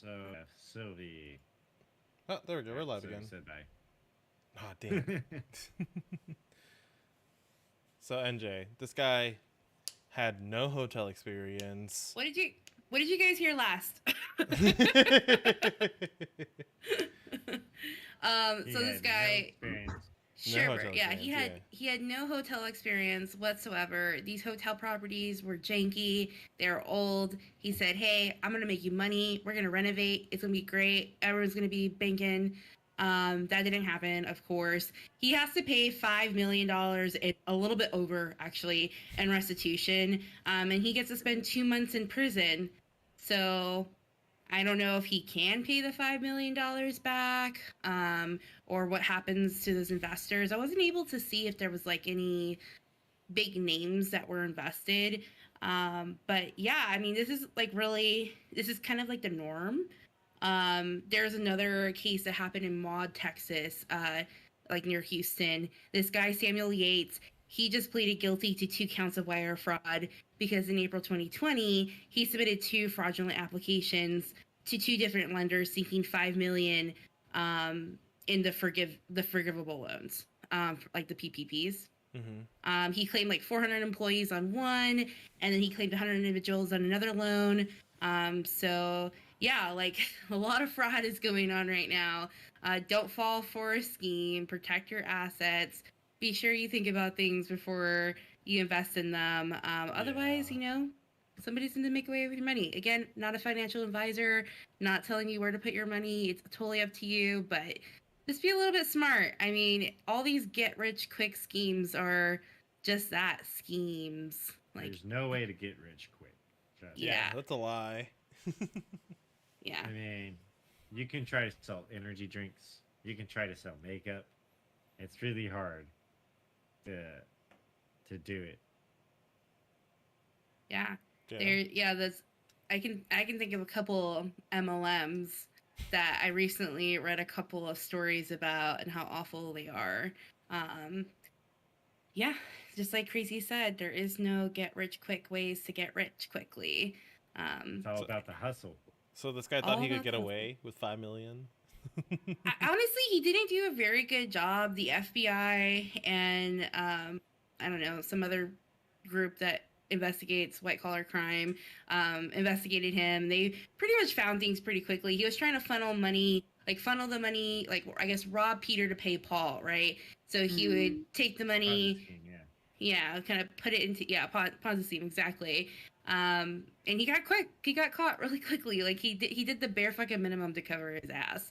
So, Sylvie. Oh, there we go. We're live So again. said bye. Oh, damn. So, NJ, this guy had no hotel experience. What did you guys hear last? So this guy, sure, yeah, he had no hotel experience whatsoever. These hotel properties were janky, they're old. He said, "Hey, I'm gonna make you money. We're gonna renovate. It's gonna be great. Everyone's gonna be banking." That didn't happen, of course. He has to pay $5 million, a little bit over actually, in restitution, and he gets to spend 2 months in prison. So I don't know if he can pay the $5 million back, or what happens to those investors. I wasn't able to see if there was like any big names that were invested. But yeah, I mean, this is kind of like the norm. There's another case that happened in Maud, Texas, like near Houston. This guy, Samuel Yates, he just pleaded guilty to 2 counts of wire fraud because in April 2020, he submitted 2 fraudulent applications to 2 different lenders seeking $5 million in the forgivable loans, like the PPPs. Mm-hmm. He claimed like 400 employees on one, and then he claimed 100 individuals on another loan. So yeah, like a lot of fraud is going on right now. Don't fall for a scheme. Protect your assets. Be sure you think about things before you invest in them. Otherwise, somebody's going to make away with your money. Again, not a financial advisor, not telling you where to put your money. It's totally up to you, but just be a little bit smart. I mean, all these get rich quick schemes are just that, schemes. Like, there's no way to get rich quick. Yeah, that's a lie. Yeah. I mean, you can try to sell energy drinks. You can try to sell makeup. It's really hard to do it. Yeah. That's I can think of a couple MLMs that I recently read a couple of stories about and how awful they are. Yeah, just like Crazy said, there is no get rich quick ways to get rich quickly. It's all about the hustle. So this guy thought he could get away with $5 million. Honestly, he didn't do a very good job. The FBI and I don't know, some other group that investigates white collar crime investigated him. They pretty much found things pretty quickly. He was trying to funnel the money, like I guess rob Peter to pay Paul, right? So he would take the money, kind of put it into Ponzi scheme, exactly. And he got caught really quickly. Like he did the bare fucking minimum to cover his ass.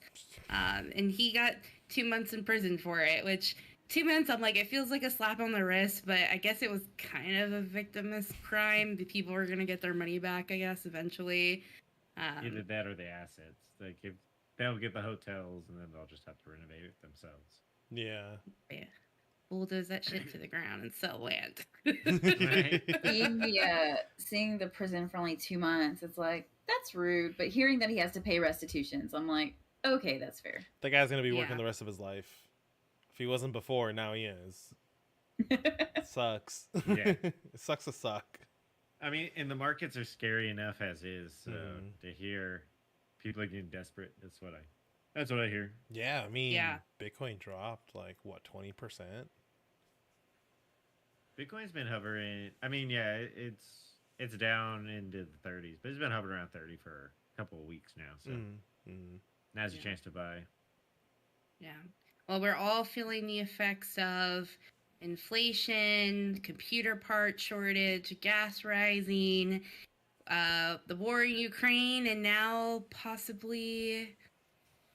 And he got 2 months in prison for it, which 2 months, I'm like, it feels like a slap on the wrist, but I guess it was kind of a victimless crime. The people are going to get their money back, I guess, eventually. Either that or the assets. Like, if they'll get the hotels, and then they'll just have to renovate it themselves. Yeah. Bulldoze that shit to the ground and sell land. Seeing the prison for only 2 months, it's like, that's rude. But hearing that he has to pay restitutions, I'm like, okay, that's fair. The guy's going to be working the rest of his life. If he wasn't before, now he is. Sucks. Yeah. It sucks to suck. I mean, and the markets are scary enough as is, so to hear people are getting desperate, that's what I hear. Yeah, I mean, Bitcoin dropped like, what, 20%? Bitcoin's been hovering. I mean, yeah, it's down into the 30s, but it's been hovering around 30 for a couple of weeks now, so now's your chance to buy. Yeah. Well, we're all feeling the effects of inflation, computer part shortage, gas rising, the war in Ukraine, and now possibly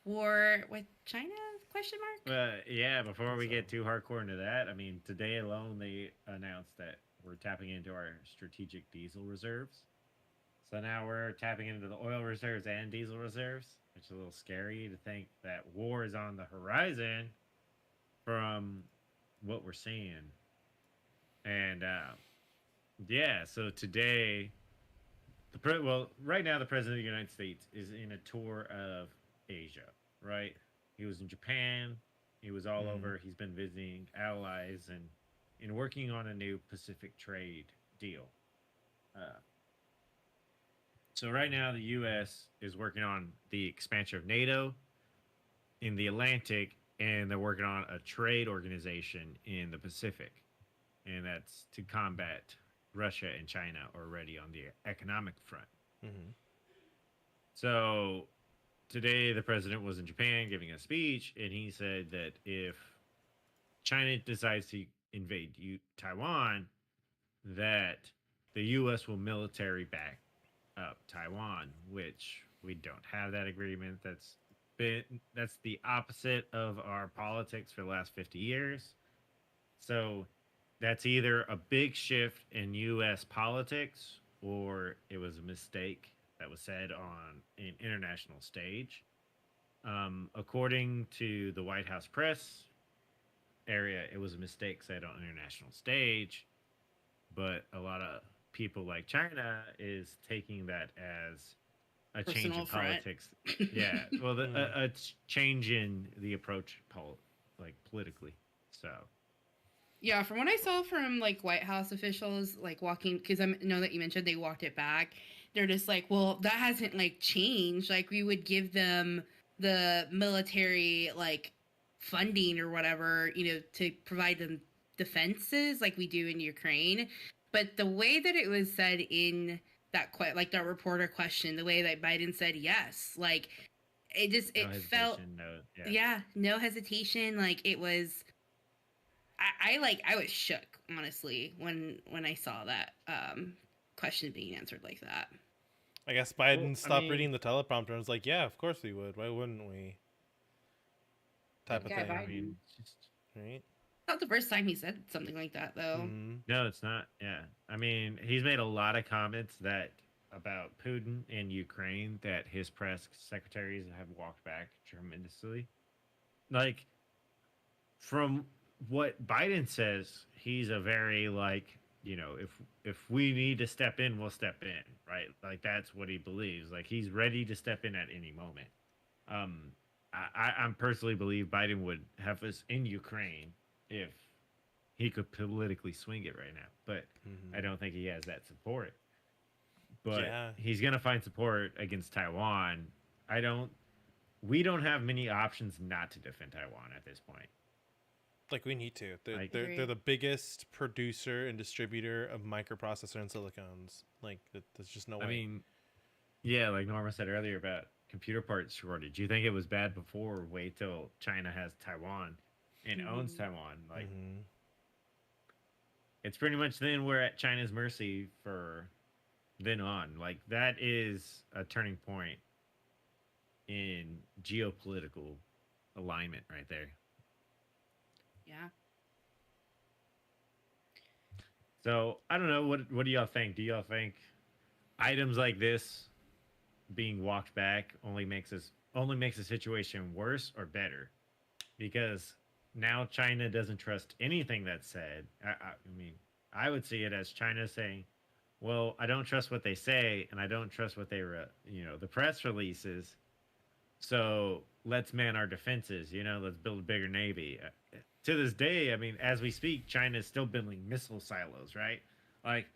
war with China? Question mark? Yeah, before we get too hardcore into that, I mean, today alone they announced that we're tapping into our strategic diesel reserves. So now we're tapping into the oil reserves and diesel reserves. It's a little scary to think that war is on the horizon from what we're seeing. And so today, right now the President of the United States is in a tour of Asia, right? He was in Japan. He was all over. He's been visiting allies and working on a new Pacific trade deal. So right now, the U.S. is working on the expansion of NATO in the Atlantic, and they're working on a trade organization in the Pacific, and that's to combat Russia and China already on the economic front. Mm-hmm. So today, the president was in Japan giving a speech, and he said that if China decides to invade Taiwan, that the U.S. will military back up Taiwan, which we don't have that agreement. That's the opposite of our politics for the last 50 years. So that's either a big shift in U.S. politics or it was a mistake that was said on an international stage. According to the White House press area, it was a mistake said on international stage, but a lot of people like China is taking that as a change in politics. Yeah, well, a change in the approach, politically. So, yeah, from what I saw from like White House officials, like walking, because I know that you mentioned they walked it back. They're just like, well, that hasn't like changed. Like we would give them the military like funding or whatever, to provide them defenses like we do in Ukraine. But the way that it was said in that that reporter question, the way that Biden said yes, like it felt no hesitation. Like it was, I was shook honestly when I saw that question being answered like that. I guess Biden stopped reading the teleprompter and was like, "Yeah, of course we would. Why wouldn't we?" Type of thing. Biden. I mean, right? Not the first time he said something like that, though. Mm-hmm. No, it's not. Yeah, I mean, he's made a lot of comments about Putin and Ukraine that his press secretaries have walked back tremendously. Like, from what Biden says, he's a very if we need to step in, we'll step in, right? Like that's what he believes. Like he's ready to step in at any moment. I personally believe Biden would have us in Ukraine if he could politically swing it right now, but I don't think he has that support. But he's gonna find support against Taiwan. We don't have many options not to defend Taiwan at this point. Like we need to. They're the biggest producer and distributor of microprocessor and silicons. Like there's just no way. I mean, yeah, like Norma said earlier about computer parts shortage. You think it was bad before? Wait till China has Taiwan and owns Taiwan. Like it's pretty much then we're at China's mercy for then on. Like that is a turning point in geopolitical alignment right there. Yeah. So I don't know. What do y'all think? Do y'all think items like this being walked back only makes the situation worse or better? Because now China doesn't trust anything that's said. I mean, I would see it as China saying, "Well, I don't trust what they say, and I don't trust what the press releases. So let's man our defenses. Let's build a bigger navy." To this day, I mean, as we speak, China is still building missile silos, right? Like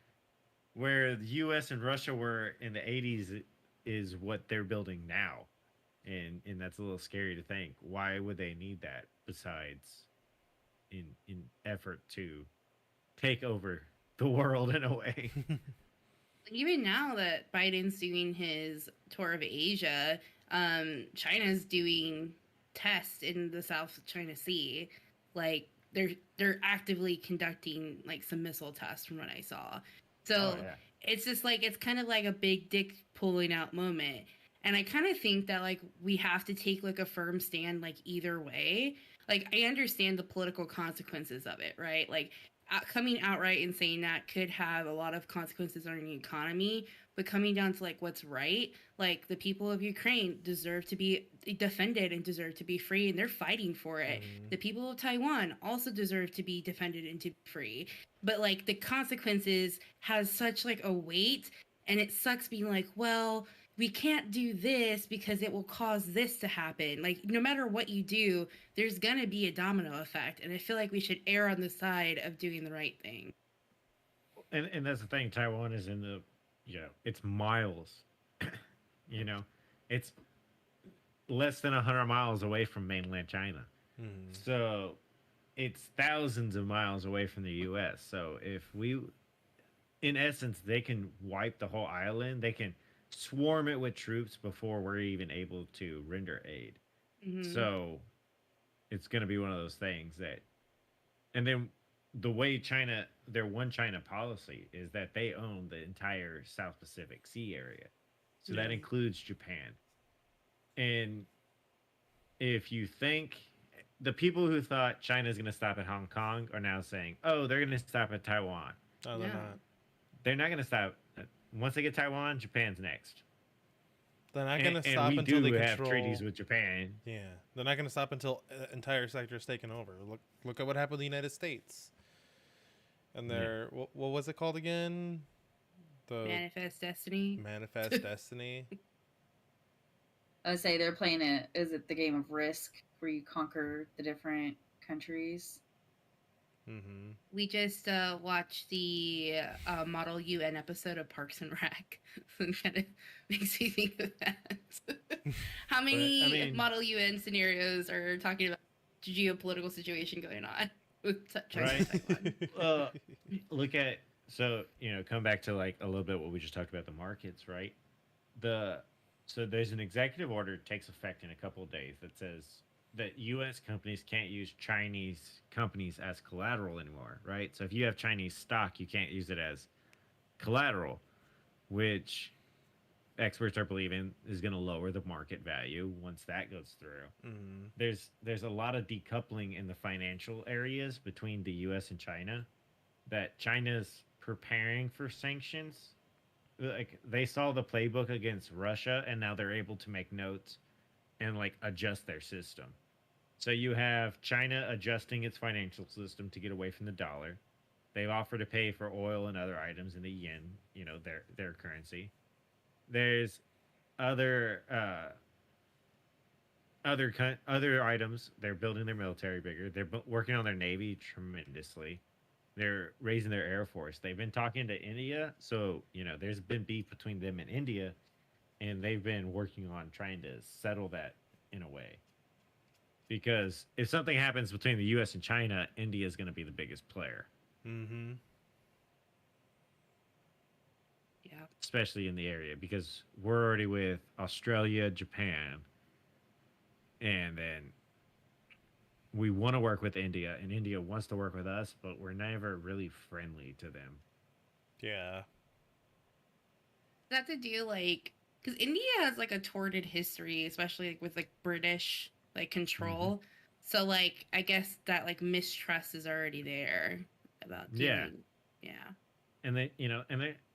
where the U.S. and Russia were in the 80s is what they're building now, and that's a little scary to think. Why would they need that besides in effort to take over the world in a way? Even now that Biden's doing his tour of Asia, China's doing tests in the South China Sea. Like they're actively conducting like some missile tests from what I saw. So it's just like it's kind of like a big dick pulling out moment. And I kind of think that like we have to take like a firm stand like either way. Like I understand the political consequences of it, right? Like coming outright and saying that could have a lot of consequences on the economy, but coming down to like what's right, like the people of Ukraine deserve to be defended and deserve to be free, and they're fighting for it. The people of Taiwan also deserve to be defended and to be free. But like the consequences has such like a weight, and it sucks being like, well, we can't do this because it will cause this to happen. Like no matter what you do, there's gonna be a domino effect, and I feel like we should err on the side of doing the right thing. And that's the thing. Taiwan is in the it's miles You know, it's less than 100 miles away from mainland China. So it's thousands of miles away from the US. So if we, in essence, they can wipe the whole island, they can swarm it with troops before we're even able to render aid. So it's going to be one of those things that, and then the way China, their one China policy is that they own the entire South Pacific Sea area. So that includes Japan. And if you think the people who thought China's going to stop at Hong Kong are now saying, oh, they're going to stop at Taiwan. No, they're not. They're not going to stop. Once they get Taiwan, Japan's next. They're not going to stop until they have treaties with Japan. Yeah, they're not going to stop until entire sector is taken over. Look at what happened to the United States. And their what was it called again? The Manifest Destiny. Manifest Destiny. I would say they're playing it. Is it the game of Risk, where you conquer the different countries? We just watched the Model UN episode of Parks and Rec. So it kind of makes me think of that. How many Model UN scenarios are talking about the geopolitical situation going on with China and Taiwan? Look at, so, come back to like a little bit what we just talked about, the markets, right? So there's an executive order that takes effect in a couple of days that says that U.S. companies can't use Chinese companies as collateral anymore, right? So if you have Chinese stock, you can't use it as collateral, which experts are believing is going to lower the market value once that goes through. There's a lot of decoupling in the financial areas between the U.S. and China, that China's preparing for sanctions. Like, they saw the playbook against Russia, and now they're able to make notes and like adjust their system. So you have China adjusting its financial system to get away from the dollar. They've offered to pay for oil and other items in the yen, their currency. There's other items. They're building their military bigger. They're working on their navy tremendously. They're raising their air force. They've been talking to India, so there's been beef between them and India, and they've been working on trying to settle that in a way. Because if something happens between the U.S. and China, India is going to be the biggest player. Yeah. Especially in the area, because we're already with Australia, Japan, and then we want to work with India, and India wants to work with us, but we're never really friendly to them. Yeah. Does that to do because India has like a torrid history, especially with like British control. So I guess that mistrust is already there about dealing. Yeah. And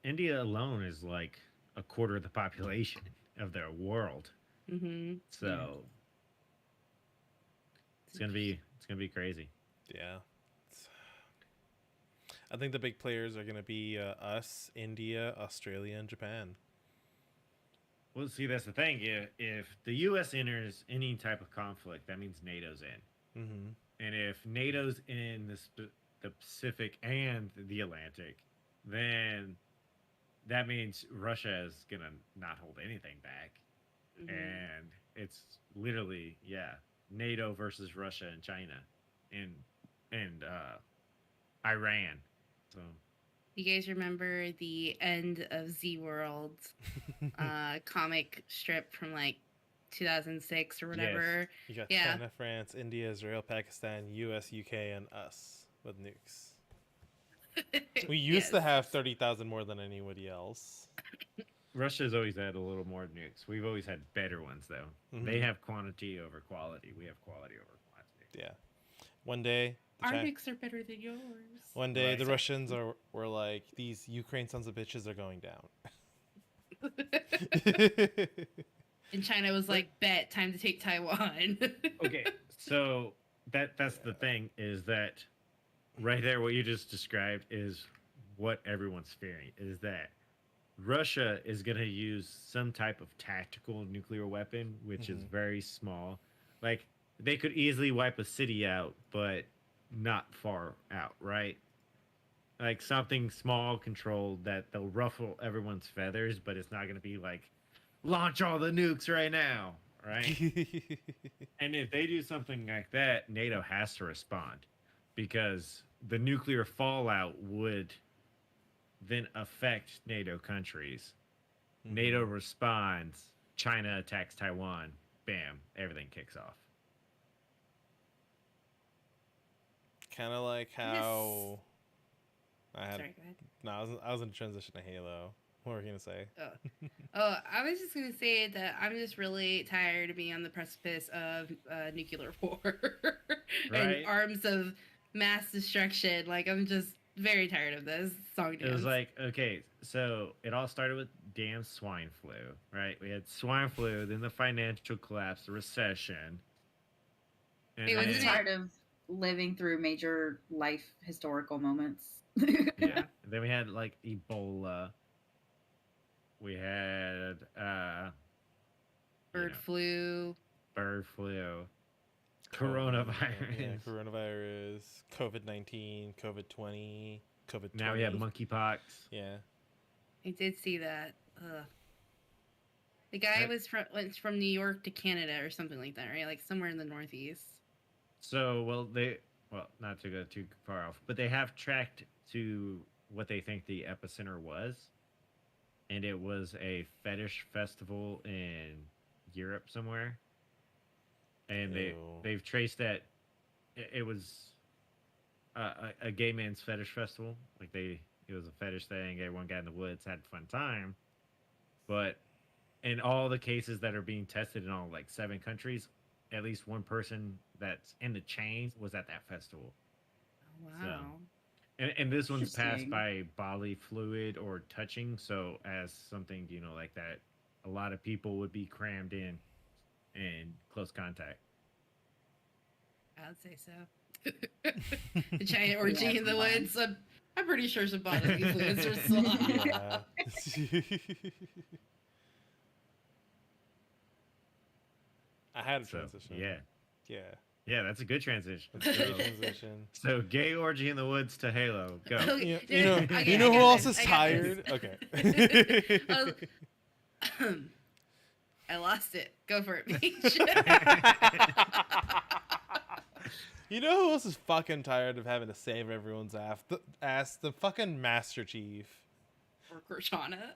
India alone is like a quarter of the population of their world. So it's gonna be crazy. Yeah. I think the big players are gonna be us, India, Australia, and Japan. Well, see, that's the thing. If the U.S. enters any type of conflict, that means NATO's in. And if NATO's in the Pacific and the Atlantic, then that means Russia is going to not hold anything back. And it's literally, NATO versus Russia and China and Iran. So... You guys remember the end of Z-World comic strip from 2006 or whatever? Yes. You got China, France, India, Israel, Pakistan, US, UK, and us with nukes. We used to have 30,000 more than anybody else. Russia's always had a little more nukes. We've always had better ones, though. They have quantity over quality. We have quality over quantity. Yeah. One day... Our nukes are better than yours. One day, the Russians were like, these Ukraine sons of bitches are going down. And China was like, bet, time to take Taiwan. Okay, so that's the thing, is that right there, what you just described is what everyone's fearing, is that Russia is going to use some type of tactical nuclear weapon, which is very small. Like, they could easily wipe a city out, but not far out, right? Like something small, controlled, that they'll ruffle everyone's feathers, but it's not going to be like launch all the nukes right now, right? And if they do something like that, NATO has to respond because the nuclear fallout would then affect NATO countries. NATO responds, China attacks Taiwan, bam, everything kicks off. Kind of like how Sorry, go ahead. No, I was in transition to Halo. What were you gonna say? I was just gonna say that I'm just really tired of being on the precipice of nuclear war and arms of mass destruction. Like, I'm just very tired of this song dance. It was like, okay, so it all started with damn swine flu, right? We had swine flu, then the financial collapse, the recession. And I'm just tired of living through major life historical moments. Yeah. Then we had like Ebola. We had bird flu, coronavirus. Yeah, coronavirus, COVID-19, COVID-20, COVID-20. Now we have monkeypox. Yeah. I did see that. The guy went from New York to Canada or something like that, right? Like somewhere in the Northeast. So, not to go too far off, but they have tracked to what they think the epicenter was. And it was a fetish festival in Europe somewhere. And they've traced that it was a gay man's fetish festival. Like it was a fetish thing. Everyone got in the woods, had a fun time. But in all the cases that are being tested in all like 7 countries, at least one person that's in the chain was at that festival. Oh, wow. So, and this one's passed by bodily fluid or touching. So as something, like that, a lot of people would be crammed in close contact. I would say so. The giant orgy in the woods. I'm pretty sure some bodily fluids are swapped. Yeah. I had a transition. Yeah, that's a good transition. That's a good transition. So, gay orgy in the woods to Halo. Go. You know who else is tired? Okay. I lost it. Go for it, Paige. You know who else is fucking tired of having to save everyone's ass? The fucking Master Chief. Or Cortana.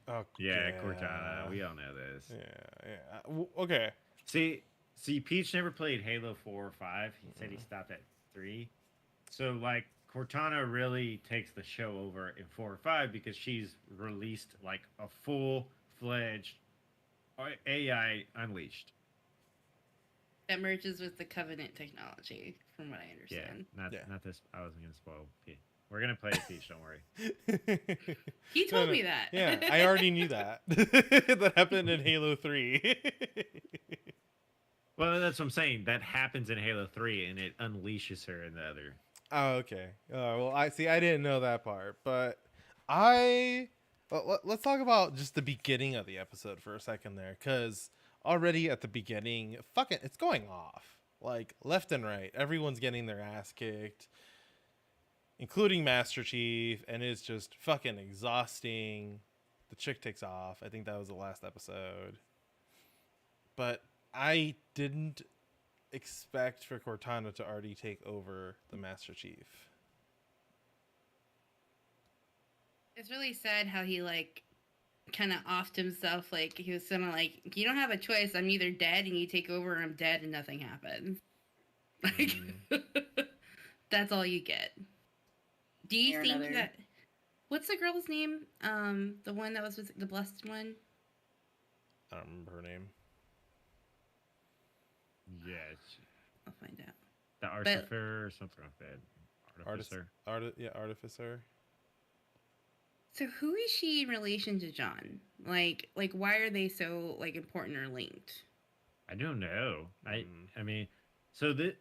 Oh, yeah, Cortana. We all know this. Yeah. Okay. See, Peach never played Halo 4 or 5. He said he stopped at 3. So, like, Cortana really takes the show over in 4 or 5 because she's released, like, a full-fledged AI Unleashed. That merges with the Covenant technology, from what I understand. Not this. I wasn't going to spoil Peach. We're going to play Peach, don't worry. He told me that. Yeah, I already knew that. That happened in Halo 3. Well, that's what I'm saying. That happens in Halo 3, and it unleashes her in the other. Oh, okay. Well, I didn't know that part, but let's talk about just the beginning of the episode for a second there, because already at the beginning, it's going off. Like, left and right. Everyone's getting their ass kicked, including Master Chief, and it's just fucking exhausting. The chick takes off. I think that was the last episode. But I didn't expect for Cortana to already take over the Master Chief. It's really sad how he, like, kind of offed himself. Like, he was kind of like, you don't have a choice. I'm either dead and you take over, or I'm dead and nothing happens. Like, that's all you get. Do you think that... What's the girl's name? The one that was with the blessed one? I don't remember her name. Yeah. I'll find out. The Artificer or something like that. Artificer. Artificer. So who is she in relation to John? Like why are they so, like, important or linked? I don't know. I mean, so the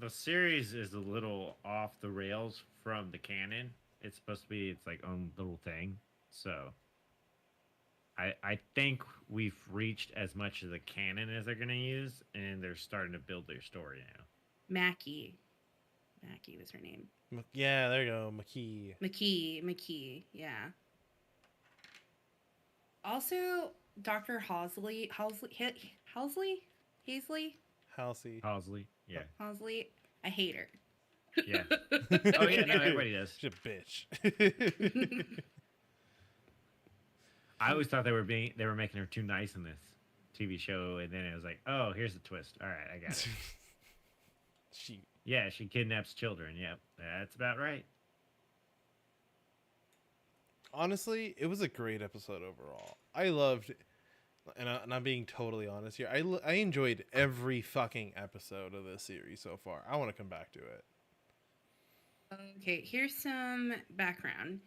series is a little off the rails from the canon. It's supposed to be its like own little thing. So I think we've reached as much of the canon as they're going to use, and they're starting to build their story now. Mackie was her name. Yeah, there you go. McKee, yeah. Also, Dr. Hazley, Halsey. Halsey. Yeah. Halsey. I hate her. Yeah. Oh yeah, no, everybody does. She's a bitch. I always thought they were making her too nice in this TV show, and then it was like, oh, here's the twist. All right, I got it. She kidnaps children. Yep, that's about right. Honestly, it was a great episode overall. I loved it. And I'm being totally honest here. I enjoyed every fucking episode of this series so far. I want to come back to it. Okay, here's some background.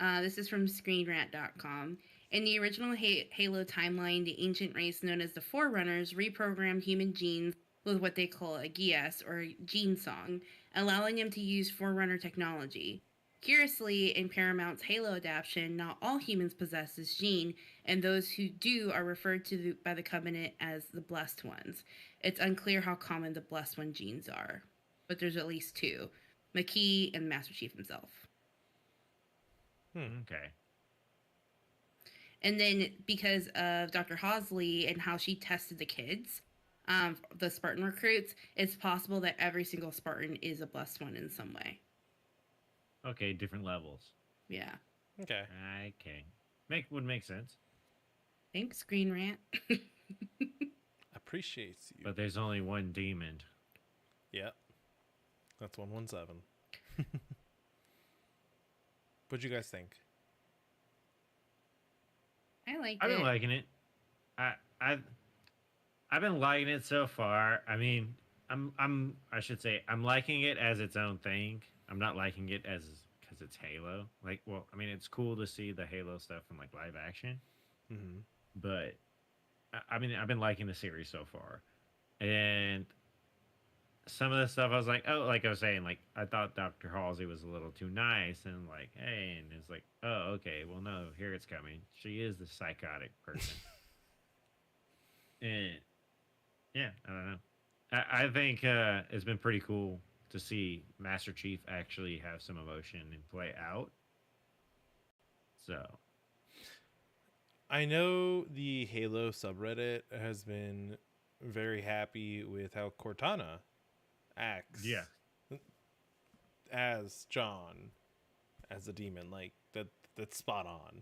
This is from ScreenRant.com. In the original Halo timeline, the ancient race known as the Forerunners reprogrammed human genes with what they call a GS, or gene song, allowing them to use Forerunner technology. Curiously, in Paramount's Halo adaptation, not all humans possess this gene, and those who do are referred to by the Covenant as the Blessed Ones. It's unclear how common the Blessed One genes are, but there's at least two, McKee and Master Chief himself. Okay. And then because of Dr. Halsey and how she tested the kids, the Spartan recruits, it's possible that every single Spartan is a Blessed One in some way. Okay, different levels. Yeah. Okay. Would make sense. Thanks, Screen Rant. Appreciates you. But there's only one demon. Yep. That's 117. What'd you guys think? I liked I've it. been liking it. I've been liking it so far. I mean, I'm liking it as its own thing. I'm not liking it as because it's Halo. Like, well, I mean, it's cool to see the Halo stuff in like live action. Mm-hmm. But I mean, I've been liking the series so far, and some of the stuff I was like, oh, like I was saying, like I thought Dr. Halsey was a little too nice, and like, hey, and it's like, oh, okay, well, no, here it's coming. She is the psychotic person, and yeah, I don't know. I think it's been pretty cool to see Master Chief actually have some emotion and play out. So, I know the Halo subreddit has been very happy with how Cortana acts. yeah. As John, as a demon, like that's spot on.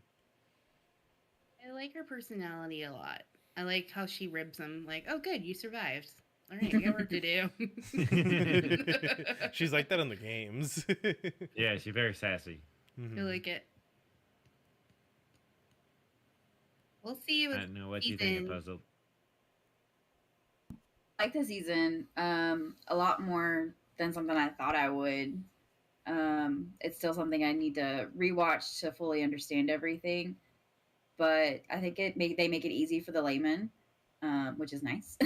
I like her personality a lot. I like how she ribs him, like, oh, good, you survived. All right, you got work to do. She's like that in the games. Yeah, she's very sassy. I like it. We'll see. I don't know what you think of Puzzle. I like the season a lot more than something I thought I would. It's still something I need to rewatch to fully understand everything, but I think they make it easy for the layman, which is nice.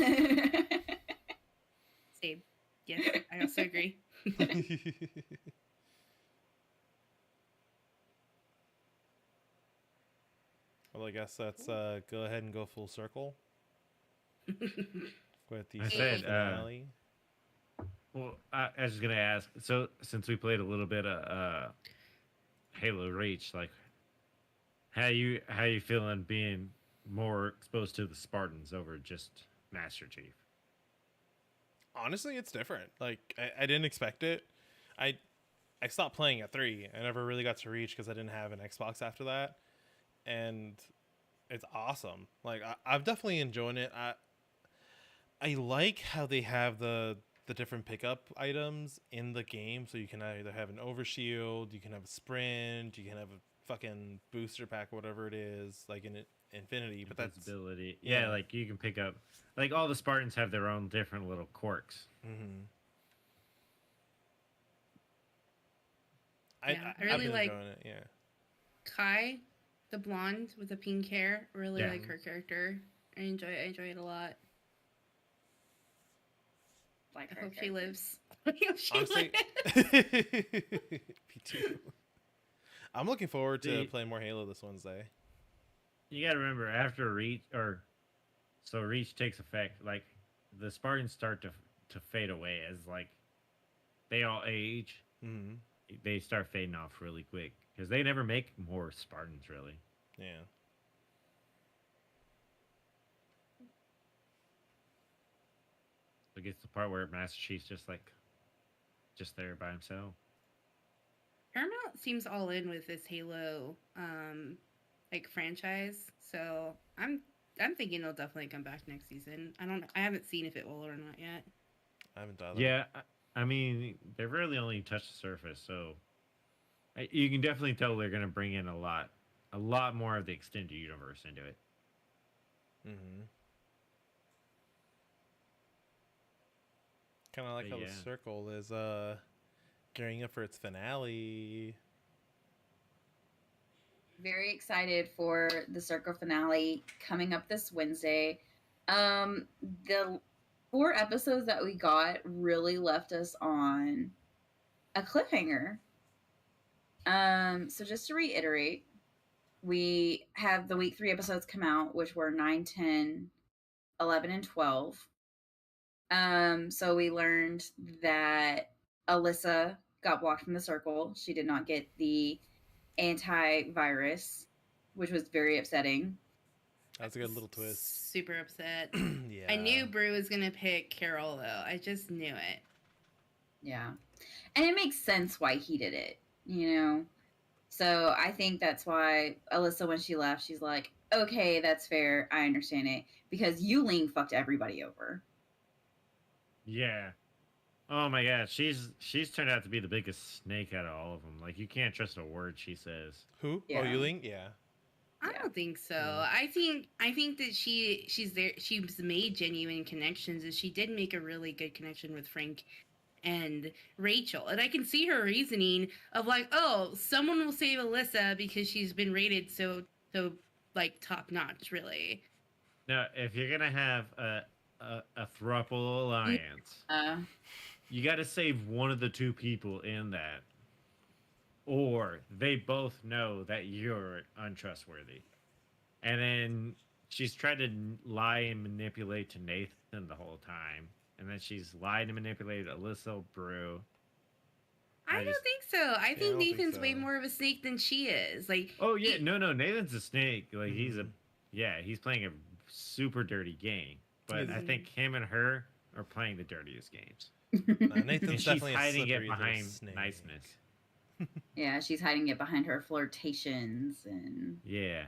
Same. Yes, I also agree. Well, I guess that's go ahead and go full circle with the I said, finale. Well, I was just gonna ask. So, since we played a little bit of Halo Reach, like, how you feeling being more exposed to the Spartans over just Master Chief? Honestly, it's different. Like I didn't expect it. I stopped playing at 3. I never really got to Reach because I didn't have an Xbox after that, and it's awesome. Like I've definitely enjoyed it. I like how they have the different pickup items in the game, so you can either have an overshield, you can have a sprint, you can have a fucking booster pack, whatever it is, like in Infinity. But that's ability. Yeah, like you can pick up. Like all the Spartans have their own different little quirks. Mm-hmm. Yeah, I really like it. Yeah. Kai, the blonde with the pink hair. Really like her character. I enjoy it a lot. Like I hope she lives. I hope she Honestly, lives. me too. I'm looking forward to playing more Halo this Wednesday. You gotta remember, after Reach Reach takes effect, like the Spartans start to fade away as like they all age. Mm-hmm. They start fading off really quick because they never make more Spartans really. Yeah. Like it's the part where Master Chief's just there by himself. Paramount seems all in with this Halo like franchise, so I'm thinking it'll definitely come back next season. I haven't seen if it will or not yet. I haven't done Yeah, I mean they've really only touched the surface, so you can definitely tell they're gonna bring in a lot more of the extended universe into it. Mm-hmm. Kind of like But how yeah. the Circle is gearing up for its finale. Very excited for the Circle finale coming up this Wednesday. The 4 episodes that we got really left us on a cliffhanger. So just to reiterate, we have the week 3 episodes come out, which were 9, 10, 11, and 12. So we learned that Alyssa got blocked from the Circle. She did not get the antivirus, which was very upsetting. That's a good little twist. Super upset. Yeah. I knew Brew was gonna pick Carol though. I just knew it. Yeah. And it makes sense why he did it, you know? So I think that's why Alyssa, when she left, she's like, okay, that's fair. I understand it. Because Yuling fucked everybody over. Yeah. Oh my god, she's turned out to be the biggest snake out of all of them. Like you can't trust a word she says. Who? Yeah. Oh, Yuling? Yeah. I don't think so. I think that she's there. She's made genuine connections, and she did make a really good connection with Frank and Rachel. And I can see her reasoning of like, oh, someone will save Alyssa because she's been rated so like top notch, really. Now, if you're gonna have a thruple alliance, you got to save one of the two people in that, or they both know that you're untrustworthy. And then she's tried to lie and manipulate to Nathan the whole time, and then she's lied and manipulated Alyssa, Brew. I don't think so. I think don't think Nathan's so. way more of a snake than she is. Like, Oh yeah, no, Nathan's a snake. Like he's playing a super dirty game. But I think him and her are playing the dirtiest games. Nathan's And she's definitely hiding a it behind snake. niceness. Yeah, she's hiding it behind her flirtations and... Yeah.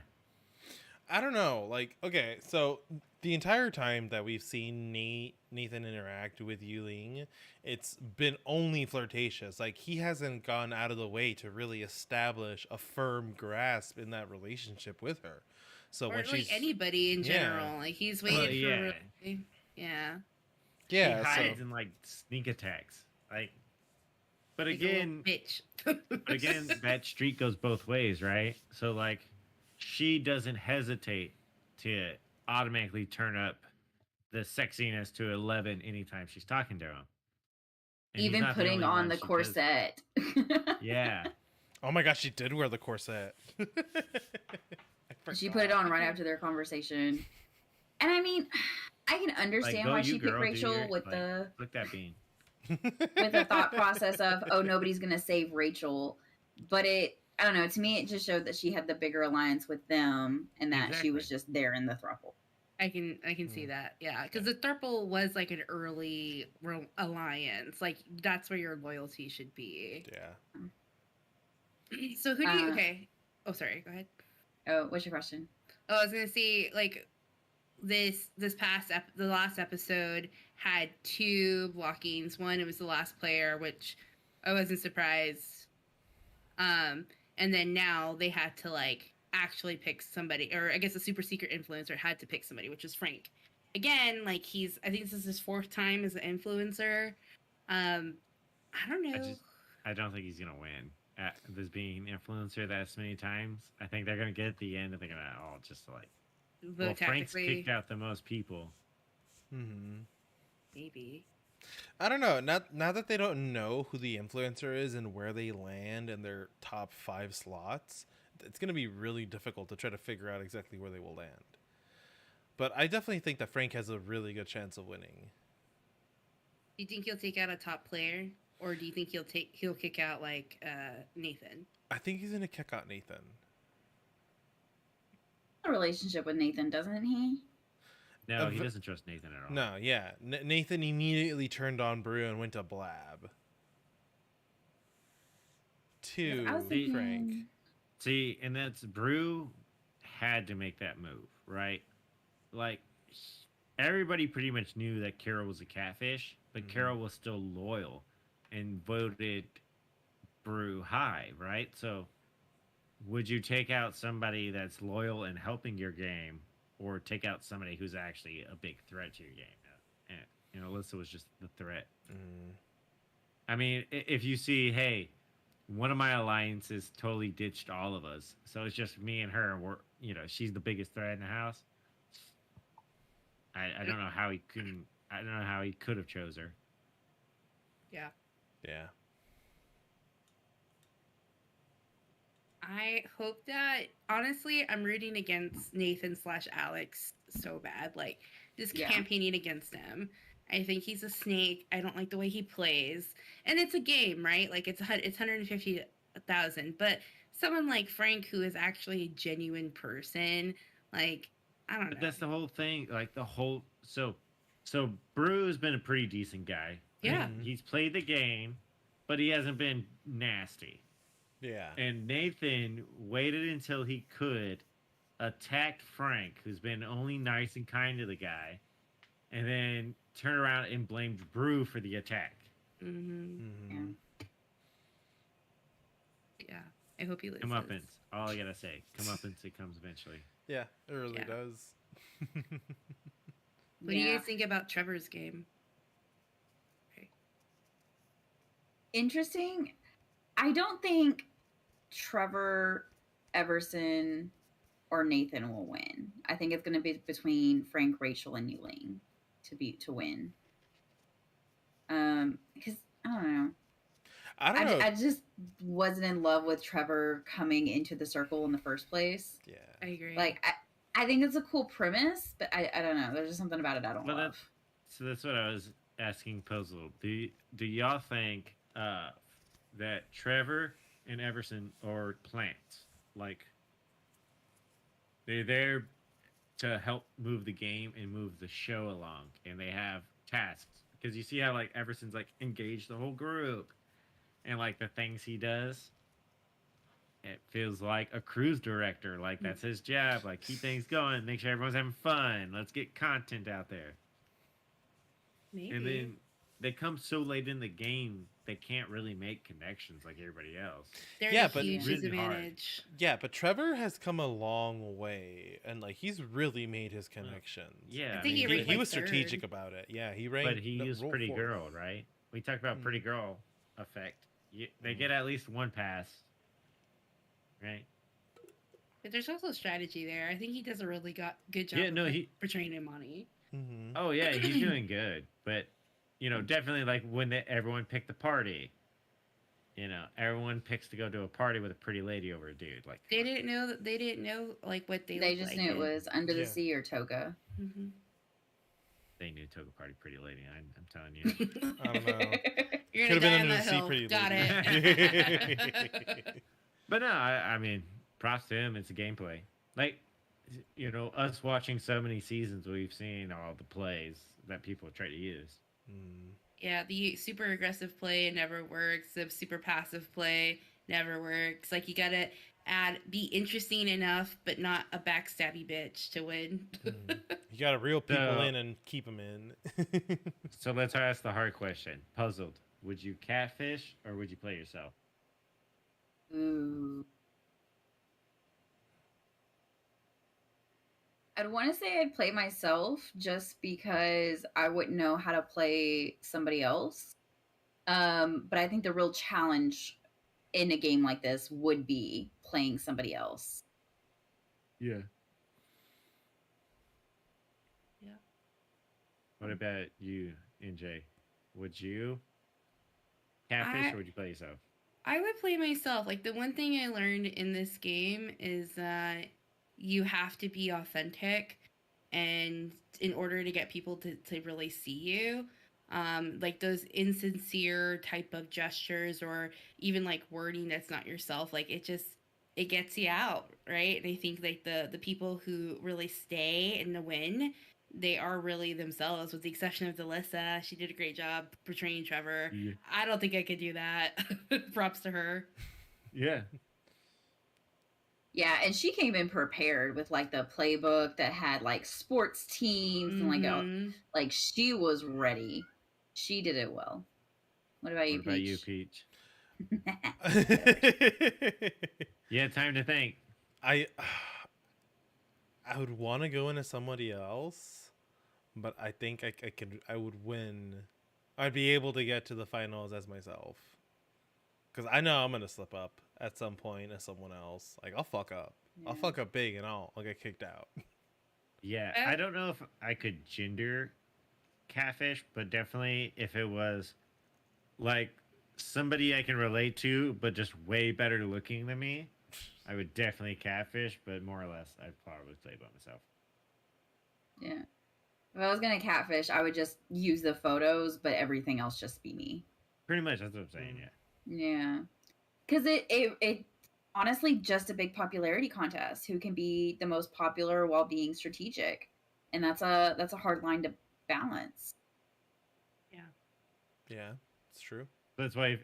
I don't know. Like, okay, so the entire time that we've seen Nathan interact with Yuling, it's been only flirtatious. Like, he hasn't gone out of the way to really establish a firm grasp in that relationship with her. So or when like she's anybody in general, like he's waiting for really, yeah, He hides in like sneak attacks. Like, but like again, bitch. but again, that streak goes both ways, right? So like, she doesn't hesitate to automatically turn up the sexiness to 11 anytime she's talking to him. And even putting on the corset. Yeah. Oh my gosh, she did wear the corset. She put it on right after their conversation. And I mean, I can understand why she picked Rachel with the... Look that bean. with the thought process of, oh, nobody's going to save Rachel. But I don't know, to me it just showed that she had the bigger alliance with them and that she was just there in the throuple. I can see that, yeah, because the throuple was like an early alliance. Like that's where your loyalty should be. Yeah. So who do you? Okay. Oh, sorry. Go ahead. Oh, what's your question? Oh, I was gonna say like the last episode had 2 blockings. One, it was the last player, which I wasn't surprised. And then now they had to like actually pick somebody, or I guess a super secret influencer had to pick somebody, which is Frank. Again, like I think this is his 4th time as an influencer. I don't know. I don't think he's gonna win. At this being an influencer that many times, I think they're gonna get at the end and they're gonna all just like, well, Frank's kicked out the most people. Mm-hmm. Maybe. I don't know. Now that they don't know who the influencer is and where they land in their top 5 slots, it's going to be really difficult to try to figure out exactly where they will land. But I definitely think that Frank has a really good chance of winning. Do you think he'll take out a top player, or do you think he'll kick out like Nathan? I think he's going to kick out Nathan. A relationship with Nathan, doesn't he? No, he doesn't trust Nathan at all. No, yeah. Nathan immediately turned on Brew and went to Blab. To Frank. See, and that's Brew had to make that move, right? Like, everybody pretty much knew that Carol was a catfish, but Carol was still loyal and voted Brew high, right? So, would you take out somebody that's loyal and helping your game, or take out somebody who's actually a big threat to your game? And, you know, Alyssa was just the threat. I mean, if you see, hey, one of my alliances totally ditched all of us, so it's just me and her, and we're, you know, she's the biggest threat in the house. I don't know how he couldn't. I don't know how he could have chose her. Yeah. Yeah. I hope that, honestly, I'm rooting against Nathan / Alex so bad. Like, just campaigning against him. I think he's a snake. I don't like the way he plays. And it's a game, right? Like, it's 150,000. But someone like Frank, who is actually a genuine person, like, I don't know. But that's the whole thing. Like, the whole... So Brew has been a pretty decent guy. Yeah. He's played the game, but he hasn't been nasty. Yeah. And Nathan waited until he could, attacked Frank, who's been only nice and kind to the guy, and then turned around and blamed Brew for the attack. Yeah. I hope he loses. Comeuppance. All I gotta say. Comeuppance, it comes eventually. Yeah, it really does. What do you guys think about Trevor's game? Okay. Interesting. I don't think Trevor, Everson, or Nathan will win. I think it's going to be between Frank, Rachel, and Yuling to win. Because I don't know. I just wasn't in love with Trevor coming into the circle in the first place. Yeah, I agree. Like I think it's a cool premise, but I don't know. There's just something about it I don't love. So that's what I was asking Puzzle. Do y'all think that Trevor and Everson are plants? Like, they're there to help move the game and move the show along, and they have tasks. Because you see how, like, Everson's, like, engaged the whole group, and, like, the things he does, it feels like a cruise director. Like, that's his job. Like, keep things going, make sure everyone's having fun. Let's get content out there. Maybe. And then they come so late in the game, they can't really make connections like everybody else. They're a huge disadvantage. Yeah, but Trevor has come a long way, and like he's really made his connections. Yeah, I think he was strategic about it. Yeah, he ranked. But he used Pretty Girl, right? We talked about Pretty Girl effect. They get at least one pass, right? But there's also strategy there. I think he does a really good job of portraying Imani. Oh yeah, he's doing good. But you know, definitely like when everyone picked the party. You know, everyone picks to go to a party with a pretty lady over a dude. Like they didn't know like what they just knew it was Under the Sea or Toga. They knew Toga Party Pretty Lady. I'm telling you. I don't know. You're gonna die on the hill. Got it. But no, I mean, props to him. It's a gameplay. Like, you know, us watching so many seasons, we've seen all the plays that people try to use. Yeah, the super aggressive play never works. The super passive play never works. Like, you gotta be interesting enough, but not a backstabby bitch to win. You gotta reel people in and keep them in. So let's ask the hard question. Puzzled. Would you catfish or would you play yourself? Ooh. I'd want to say I'd play myself just because I wouldn't know how to play somebody else. But I think the real challenge in a game like this would be playing somebody else. Yeah. What about you, NJ? Would you catfish or would you play yourself? I would play myself. Like, the one thing I learned in this game is that you have to be authentic, and in order to get people to really see you, like those insincere type of gestures or even like wording that's not yourself, like it gets you out, right? And I think like the people who really stay in the win they are really themselves, with the exception of Delissa. She did a great job portraying Trevor. Yeah. I don't think I could do that. Props to her. Yeah. Yeah, and she came in prepared with like the playbook that had like sports teams and like she was ready. She did it well. What about you, What about you, Peach? Yeah, time to think. I would want to go into somebody else, but I think I would win. I'd be able to get to the finals as myself. Because I know I'm going to slip up at some point as someone else. Like, I'll fuck up. Yeah. I'll fuck up big and I'll get kicked out. Yeah, I don't know if I could gender catfish, but definitely if it was like somebody I can relate to, but just way better looking than me, I would definitely catfish, but more or less, I'd probably play by myself. Yeah. If I was going to catfish, I would just use the photos, but everything else just be me. Pretty much, that's what I'm saying, yeah. Yeah. Because it honestly just a big popularity contest. Who can be the most popular while being strategic? And that's a hard line to balance. Yeah, it's true. That's why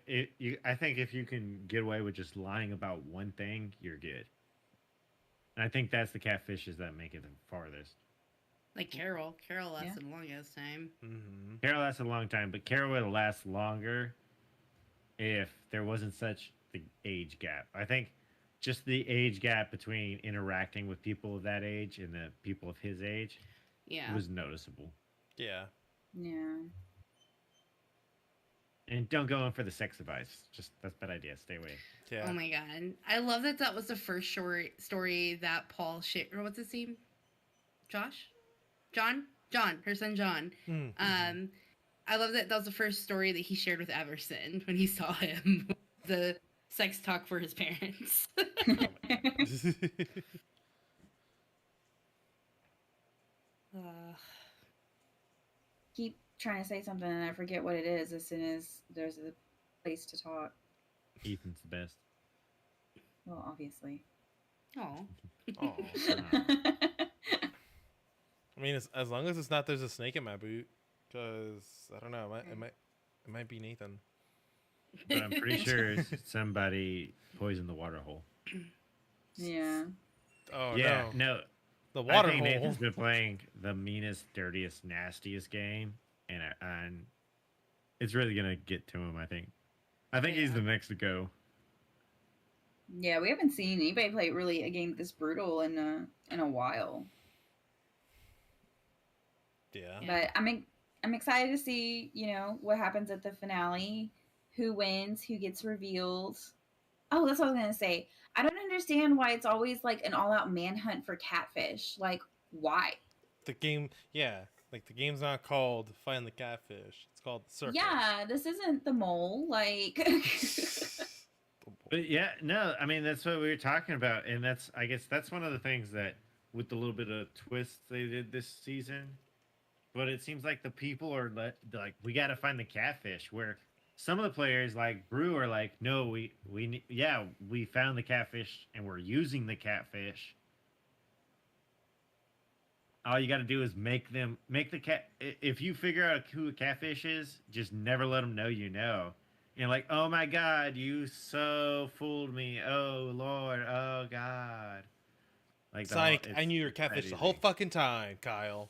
I think if you can get away with just lying about one thing, you're good. And I think that's the catfishes that make it the farthest. Like Carol. Carol lasted the longest time. Mm-hmm. Carol lasted a long time, but Carol would last longer if there wasn't such the age gap. I think just the age gap between interacting with people of that age and the people of his age was noticeable. Yeah. Yeah. And don't go in for the sex advice. Just that's a bad idea. Stay away. Yeah. Oh my god. I love that was the first short story that Paul shared. Or what's his name? Josh? John, her son John. Mm-hmm. I love that was the first story that he shared with Everson when he saw him. The sex talk for his parents. Keep trying to say something and I forget what it is as soon as there's a place to talk. Ethan's the best. Well, obviously. Oh. I mean, as long as it's not there's a snake in my boot, because I don't know, it might be Nathan. But I'm pretty sure somebody poisoned the water hole. Yeah. Oh yeah, no. The water I think hole. Nathan's been playing the meanest, dirtiest, nastiest game, and it's really gonna get to him. I think he's the next to go. Yeah, we haven't seen anybody play really a game this brutal in a while. Yeah. But I'm excited to see, what happens at the finale, who wins, who gets revealed. Oh, that's what I was going to say. I don't understand why it's always like an all-out manhunt for catfish. Like, why? The game, like the game's not called Find the Catfish. It's called The Circle. Yeah, this isn't the mole. Like, but yeah, no, I mean that's what we were talking about, and I guess that's one of the things that with the little bit of twist they did this season. But it seems like the people are like, we got to find the catfish. Where some of the players, like Brew, are like, no, we found the catfish and we're using the catfish. All you got to do is make the cat. If you figure out who a catfish is, just never let them know you know. You're like, oh my God, you so fooled me. Oh Lord, oh God. Like I knew you were catfish the whole fucking time, Kyle.